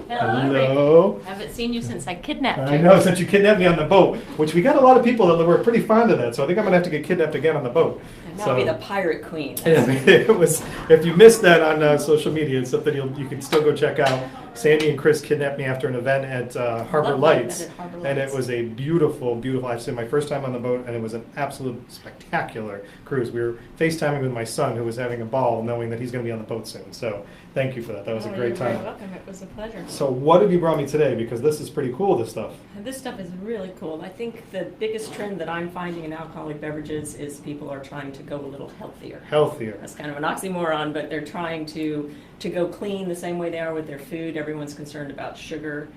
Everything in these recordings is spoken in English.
Hello. Haven't seen you since I kidnapped I you. know, since you kidnapped me on the boat, which we got a lot of people that were pretty fond of that, so I think I'm gonna have to get kidnapped again on the boat. And that'll be the pirate queen. Yeah, it was. If you missed that on social media, it's something you can still go check out. Sandy and Chris kidnapped me after an event at Harbor Love Lights, that at Harbor and it Lights. was a beautiful, beautiful. I've seen my first time on the boat, and it was an absolute spectacular cruise. We were FaceTiming with my son, who was having a ball, knowing that he's going to be on the boat soon. So thank you for that. That was a great You're time. very welcome. It was a pleasure. So what have you brought me today? Because this is pretty cool. This stuff. This stuff is really cool. I think the biggest trend that I'm finding in alcoholic beverages is people are trying to go a little healthier. Healthier. That's kind of an oxymoron, but they're trying to go clean the same way they are with their food. Everyone's concerned about sugar,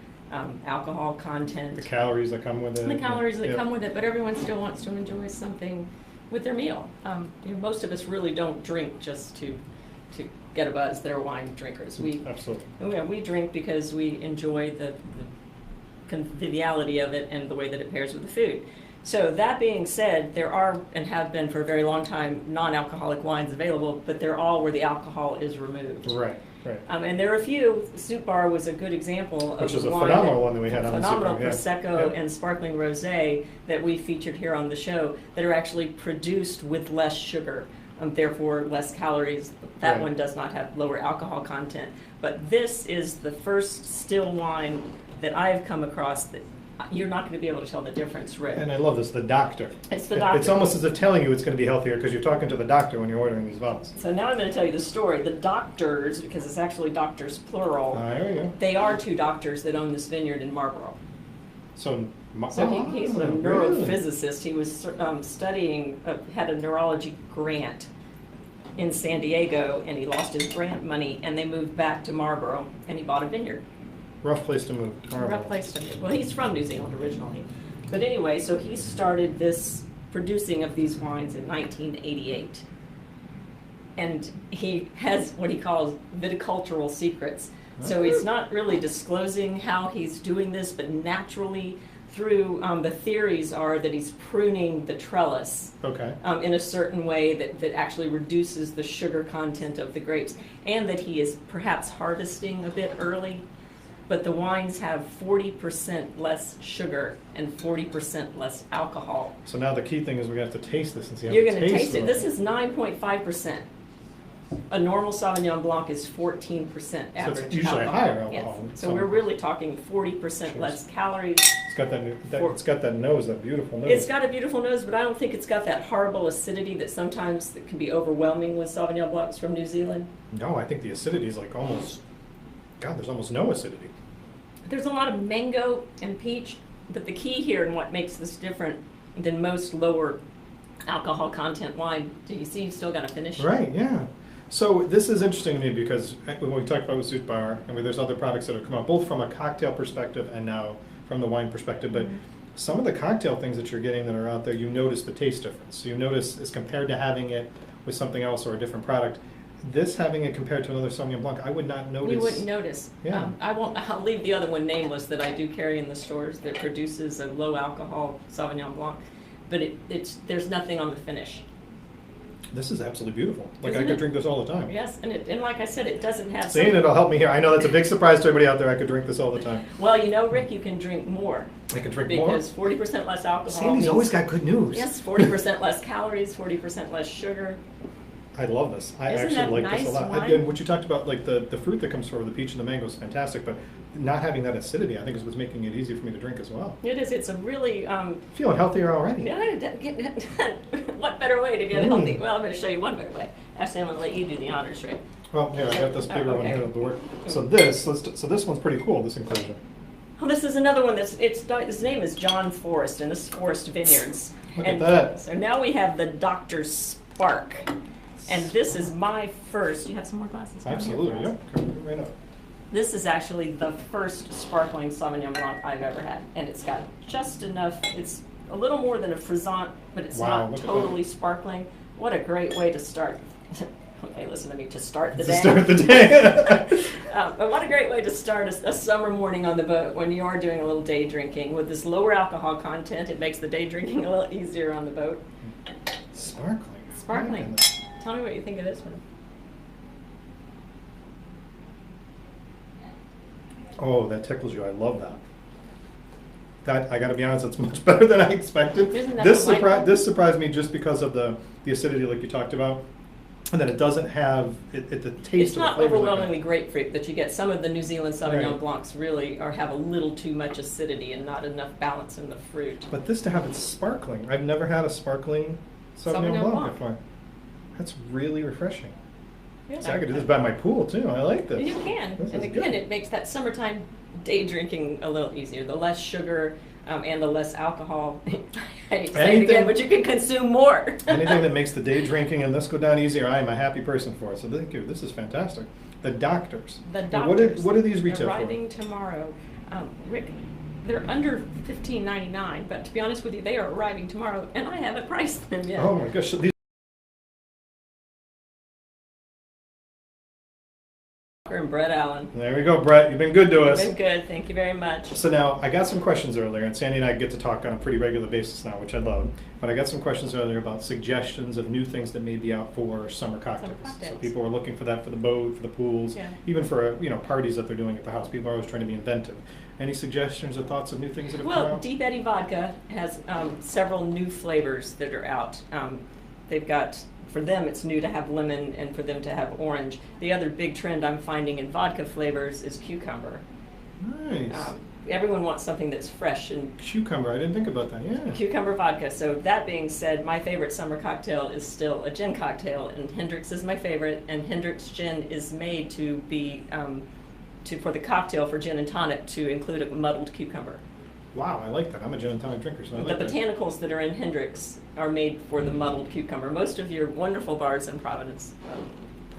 alcohol content, The calories that come with it. the calories that Yep. come with it, but everyone still wants to enjoy something with their meal. Most of us really don't drink just to get a buzz. They're wine drinkers. Absolutely. We drink because we enjoy the conviviality of it and the way that it pairs with the food. So that being said, there are and have been for a very long time non-alcoholic wines available, but they're all where the alcohol is removed. Right. Right. And there are a few. Soup Bar was a good example of Which is a wine phenomenal one that we had on the Soup phenomenal Bar, yeah. Prosecco Yeah. and sparkling rosé that we featured here on the show that are actually produced with less sugar, therefore less calories. That Right. one does not have lower alcohol content. But this is the first still wine that I have come across that you're not going to be able to tell the difference, Rick. And I love this, the doctor. It's the doctor. It's almost as if telling you it's going to be healthier because you're talking to the doctor when you're ordering these bottles. So now I'm going to tell you the story. The doctors, because it's actually doctors plural, There you go. they are two doctors that own this vineyard in Marlborough. So, He's a really? neurophysicist. He was studying, had a neurology grant in San Diego, and he lost his grant money, and they moved back to Marlborough, and he bought a vineyard. Rough place to move. Horrible. Rough place to live. Well, he's from New Zealand originally. But anyway, so he started this producing of these wines in 1988. And he has what he calls viticultural secrets. So he's not really disclosing how he's doing this, but naturally through the theories are that he's pruning the trellis Okay. in a certain way that actually reduces the sugar content of the grapes, and that he is perhaps harvesting a bit early. But the wines have 40% less sugar and 40% less alcohol. So now the key thing is we're going to have to taste this and see how You're it going to tastes. taste it. This is 9.5%. A normal Sauvignon Blanc is 14% average it's usually alcohol. higher alcohol. Yes. So we're really talking 40% less calories. It's got it's got that nose, that beautiful nose. It's got a beautiful nose, but I don't think it's got that horrible acidity that sometimes that can be overwhelming with Sauvignon Blancs from New Zealand. No, I think the acidity is like almost, God, there's almost no acidity. There's a lot of mango and peach, but the key here and what makes this different than most lower alcohol content wine, do you see you've still got to finish? Right, yeah. So this is interesting to me because when we talked about with Soup Bar, I mean, there's other products that have come out, both from a cocktail perspective and now from the wine perspective, but some of the cocktail things that you're getting that are out there, you notice the taste difference. So you notice as compared to having it with something else or a different product, this having it compared to another Sauvignon Blanc, I would not notice. You wouldn't notice. Yeah. I'll leave the other one nameless that I do carry in the stores that produces a low alcohol Sauvignon Blanc, but there's nothing on the finish. This is absolutely beautiful. Like Isn't I could it? drink this all the time. Yes, and like I said, it doesn't have. Seeing it'll help me here. I know that's a big surprise to everybody out there. I could drink this all the time. Well, you know, Rick, you can drink more. I can drink more. Because 40% less alcohol. Sandy's means- always got good news. Yes, 40% less calories, 40% less sugar. I love this. I Isn't actually that like this a nice lot. wine? And what you talked about, like the fruit that comes forward, the peach and the mango is fantastic, but not having that acidity, I think, is what's making it easy for me to drink as well. It is. It's a really. Feeling healthier already. What better way to get Mm. healthy? Well, I'm going to show you one better way. Actually, I'm going to let you do the honors, Rick. Well, here, I got this bigger one okay. here at the work. So this one's pretty cool, this inclusion. Well, this is another one his name is John Forrest, and this is Forrest Vineyards. Look and at that. So now we have the Dr. Spark. And this is my first. You have some more glasses? Absolutely, yep. Come right up. This is actually the first sparkling Sauvignon Blanc I've ever had. And it's got just enough, it's a little more than a Frisant, but it's Wow, not look at totally sparkling. What a great way to start. Okay, listen to me, to start the To day. start the day. But what a great way to start a summer morning on the boat when you are doing a little day drinking. With this lower alcohol content, it makes the day drinking a little easier on the boat. Sparkling. Sparkling. Tell me what you think of this one. Oh, that tickles you. I love that. That, I gotta be honest, it's much better than I expected. Isn't that This delightful? this surprised me just because of the acidity like you talked about. And that it doesn't have, the taste It's of the not flavors like overwhelmingly that. grapefruit that you get. Some of the New Zealand Sauvignon Right. Blancs really have a little too much acidity and not enough balance in the fruit. But this to have it sparkling. I've never had a sparkling Sauvignon Sauvignon Blanc Blanc. before. That's really refreshing. Yeah. So I could do this by my pool too. I like this. You can, This and is again, good. it makes that summertime day drinking a little easier. The less sugar and the less alcohol. I hate to say it Anything- again, but you can consume more. Anything that makes the day drinking and this go down easier, I am a happy person for. So thank you. This is fantastic. The doctors. The Now, doctors. What are these retail arriving tomorrow. Rick, they're under $15.99, but to be honest with you, they are arriving tomorrow, and I haven't priced them for? yet. Oh my gosh. These And Brett Allen. There we go, Brett. You've been good to us. Been good, thank you very much. So now, I got some questions earlier, and Sandy and I get to talk on a pretty regular basis now, which I love. But I got some questions earlier about suggestions of new things that may be out for summer cocktails. So cocktails. people are looking for that for the boat, for the pools, Yeah. even for parties that they're doing at the house. People are always trying to be inventive. Any suggestions or thoughts of new things that have come Well, out? Deep Eddy Vodka has several new flavors that are out. They've got, for them, it's new to have lemon, and for them to have orange. The other big trend I'm finding in vodka flavors is cucumber. Nice. Everyone wants something that's fresh, and Cucumber. I didn't think about that. Yeah. cucumber vodka. So that being said, my favorite summer cocktail is still a gin cocktail, and Hendrick's is my favorite. And Hendrick's gin is made to be for the cocktail for gin and tonic to include a muddled cucumber. Wow, I like that. I'm a gin and tonic drinker, so I The like that. botanicals that are in Hendrick's are made for the muddled cucumber. Most of your wonderful bars in Providence,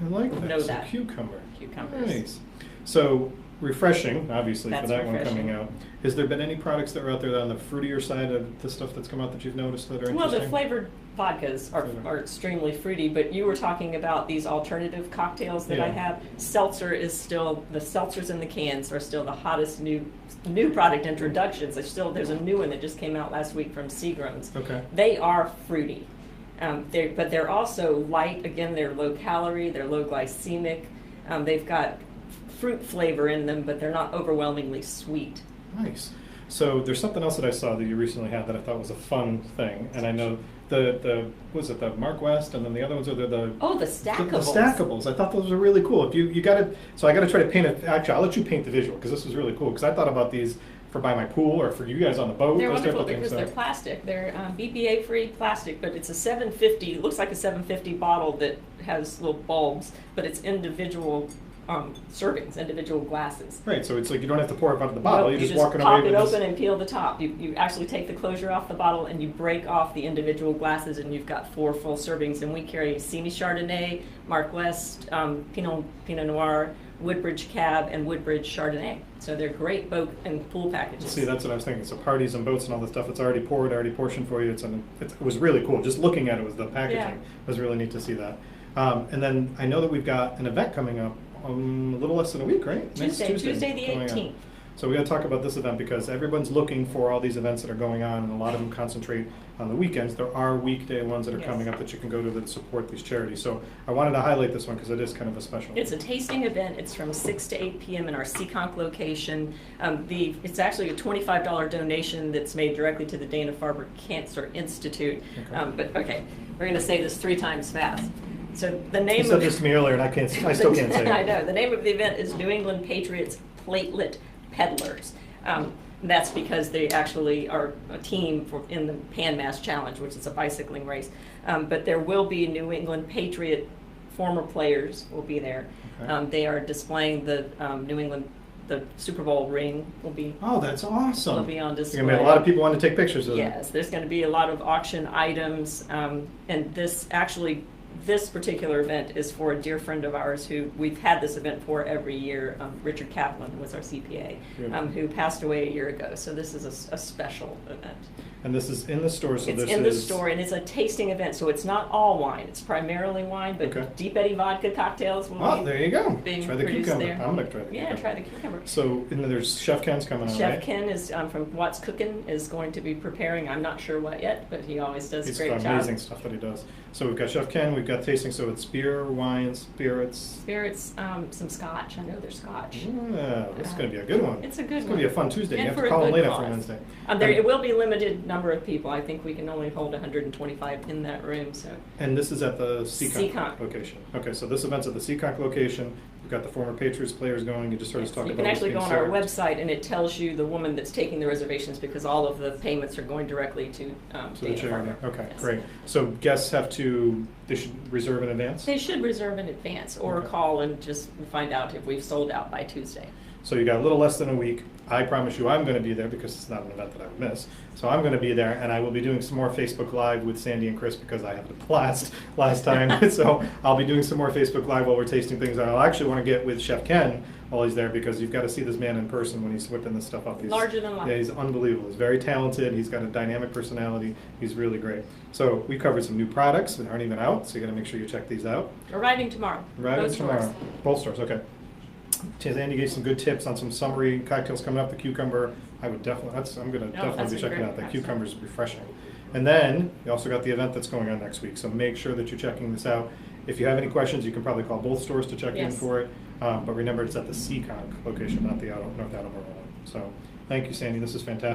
I like that. know So that. cucumber. cucumbers. Nice. So refreshing, obviously, That's for that one refreshing. coming out. Has there been any products that are out there on the fruitier side of the stuff that's come out that you've noticed that are Well, interesting? the flavored vodkas are extremely fruity, but you were talking about these alternative cocktails that I Yeah. have. Seltzer is still, the seltzers in the cans are still the hottest new product introductions. There's a new one that just came out last week from Seagram's. Okay. They are fruity, but they're also light. Again, they're low calorie, they're low glycemic. They've got fruit flavor in them, but they're not overwhelmingly sweet. Nice. So there's something else that I saw that you recently had that I thought was a fun thing, and I know the was it the Mark West, and then the other ones are the Oh, the stackables. The stackables. I thought those were really cool. If you got to, so I got to try to paint it. Actually, I'll let you paint the visual because this was really cool. Because I thought about these for by my pool or for you guys on the boat. They're those type wonderful of things. because they're So- plastic. They're BPA-free plastic, but it's a 750. Looks like a 750 bottle that has little bulbs, but it's individual servings, individual glasses. Right. So it's like you don't have to pour it out of the bottle. No, you just just walk it pop away it with open this. and peel the top. You actually take the closure off the bottle and you break off the individual glasses, and you've got 4 full servings. And we carry Simi Chardonnay, Mark West, Pinot Noir, Woodbridge Cab, and Woodbridge Chardonnay. So they're great boat and pool packages. See, that's what I was thinking. So parties and boats and all this stuff, it's already poured, already portioned for you. It was really cool. Just looking at it was the packaging. Yeah. It was really neat to see that. And then I know that we've got an event coming up a little less than a week, right? Next Tuesday the coming up. 18th. So we got to talk about this event because everyone's looking for all these events that are going on, and a lot of them concentrate on the weekends. There are weekday ones that are Yes. coming up that you can go to that support these charities. So I wanted to highlight this one because it is kind of a special. It's a tasting event. It's from 6 to 8 p.m. in our Seekonk location. It's actually a $25 donation that's made directly to the Dana-Farber Cancer Institute. Okay. But okay, we're going to say this 3 times fast. So the name You said of this to me earlier, and I still can't say it. I know. The name of the event is New England Patriots Platelet Peddlers. That's because they actually are a team in the Pan Mass Challenge, which is a bicycling race. But there will be New England Patriot former players will be there. Okay. They are displaying the the Super Bowl ring will be Oh, that's awesome. will be on display. There's going to be a lot of people wanting to take pictures of it. Yes, there's going to be a lot of auction items, and this particular event is for a dear friend of ours who we've had this event for every year. Richard Kaplan was our CPA, Beautiful. who passed away a year ago. So this is a special event. And this is in the store, so It's this in the is. store, and it's a tasting event, so it's not all wine. It's primarily wine, but Okay. Deep Eddy vodka cocktails will Oh, be there you go. being Try the produced cucumber. there. I'm gonna try the Yeah, cucumber. try the cucumber. So, and then there's Chef Ken's coming out, Chef right? Ken is from Watts Cookin' is going to be preparing. I'm not sure what yet, but he always does a He's great got job. amazing stuff that he does. So we've got Chef Ken, we've got tasting, so it's beer, wine, spirits. Spirits, some scotch. I know there's scotch. Yeah, this is gonna be a good one. It's a good It's gonna be one. a fun Tuesday. You And have for to a call in good late after cause. Wednesday. It will be limited number of people. I think we can only hold 125 in that room, so. And this is at the Seekonk Seekonk. location. Okay, so this event's at the Seekonk location. We've got the former Patriots players going. You just heard us talk You about can what's actually being go on our served. website, and it tells you the woman that's taking the reservations, because all of the payments are going directly to To the Dana charity. Farber. Okay, Yes. great. So guests have to, they should reserve in advance? They should reserve in advance, or Okay. call and just find out if we've sold out by Tuesday. So you got a little less than a week. I promise you I'm going to be there because it's not an event that I would miss. So I'm going to be there, and I will be doing some more Facebook Live with Sandy and Chris because I had a blast last time. So I'll be doing some more Facebook Live while we're tasting things. I'll actually want to get with Chef Ken while he's there because you've got to see this man in person when he's whipping this stuff up. He's, Larger than life. Yeah, he's unbelievable. He's very talented. He's got a dynamic personality. He's really great. So we covered some new products that aren't even out, so you got to make sure you check these out. Arriving tomorrow. Right Both tomorrow. stores. Both stores, okay. Andy gave some good tips on some summery cocktails coming up. The cucumber, I would definitely, I'm gonna that's definitely be a checking great out. The cocktail. cucumber's refreshing. And then, we also got the event that's going on next week, so make sure that you're checking this out. If you have any questions, you can probably call both stores to check in Yes. for it. But remember, it's at the Seekonk location, not the North Attleboro one. So, thank you, Sandy, this is fantastic.